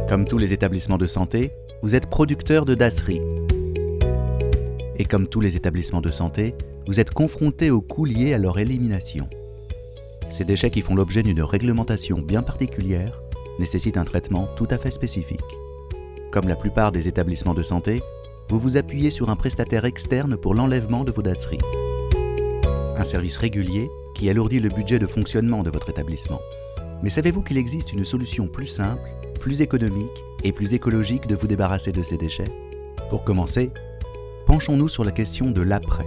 Comme tous les établissements de santé, vous êtes producteur de dasserie. Et comme tous les établissements de santé, vous êtes confronté aux coûts liés à leur élimination. Ces déchets qui font l'objet d'une réglementation bien particulière nécessitent un traitement tout à fait spécifique. Comme la plupart des établissements de santé, vous vous appuyez sur un prestataire externe pour l'enlèvement de vos dasseries. Un service régulier qui alourdit le budget de fonctionnement de votre établissement. Mais savez-vous qu'il existe une solution plus simple, plus économique et plus écologique de vous débarrasser de ces déchets ? Pour commencer, penchons-nous sur la question de l'après.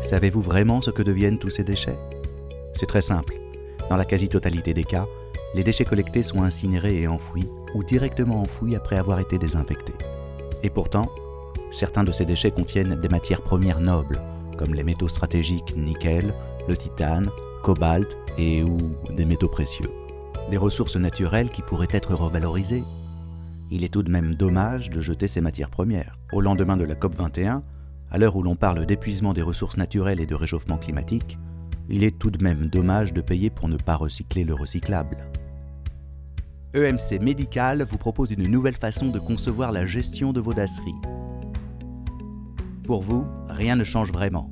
Savez-vous vraiment ce que deviennent tous ces déchets ? C'est très simple. Dans la quasi-totalité des cas, les déchets collectés sont incinérés et enfouis ou directement enfouis après avoir été désinfectés. Et pourtant, certains de ces déchets contiennent des matières premières nobles, comme les métaux stratégiques nickel, le titane, cobalt et ou des métaux précieux. Des ressources naturelles qui pourraient être revalorisées. Il est tout de même dommage de jeter ces matières premières. Au lendemain de la COP21, à l'heure où l'on parle d'épuisement des ressources naturelles et de réchauffement climatique, il est tout de même dommage de payer pour ne pas recycler le recyclable. EMC Médical vous propose une nouvelle façon de concevoir la gestion de vos dasseries. Pour vous, rien ne change vraiment.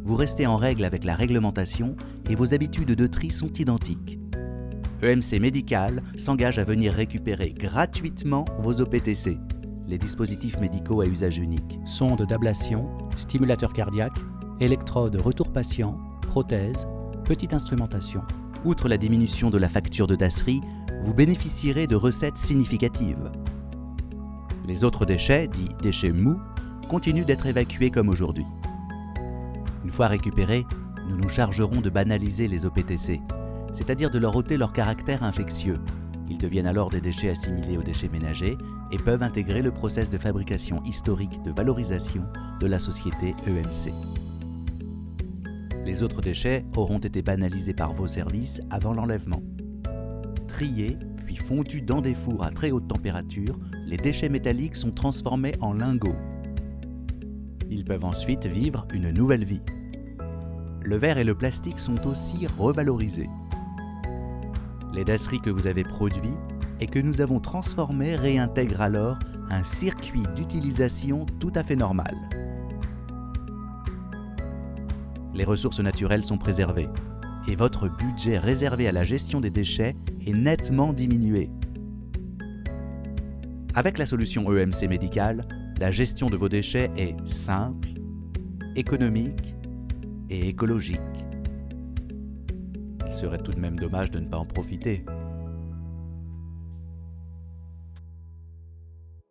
Vous restez en règle avec la réglementation et vos habitudes de tri sont identiques. EMC Médical s'engage à venir récupérer gratuitement vos OPTC, les dispositifs médicaux à usage unique. Sonde d'ablation, stimulateur cardiaque, électrode retour patient, prothèse, petite instrumentation. Outre la diminution de la facture de dasserie, vous bénéficierez de recettes significatives. Les autres déchets, dits déchets mous, continuent d'être évacués comme aujourd'hui. Une fois récupérés, nous nous chargerons de banaliser les OPTC, c'est-à-dire de leur ôter leur caractère infectieux. Ils deviennent alors des déchets assimilés aux déchets ménagers et peuvent intégrer le process de fabrication historique de valorisation de la société EMC. Les autres déchets auront été banalisés par vos services avant l'enlèvement. Triés, puis fondus dans des fours à très haute température, les déchets métalliques sont transformés en lingots. Ils peuvent ensuite vivre une nouvelle vie. Le verre et le plastique sont aussi revalorisés. Les dasseries que vous avez produites et que nous avons transformées réintègrent alors un circuit d'utilisation tout à fait normal. Les ressources naturelles sont préservées et votre budget réservé à la gestion des déchets est nettement diminué. Avec la solution EMC Médical, la gestion de vos déchets est simple, économique et écologique. Il serait tout de même dommage de ne pas en profiter.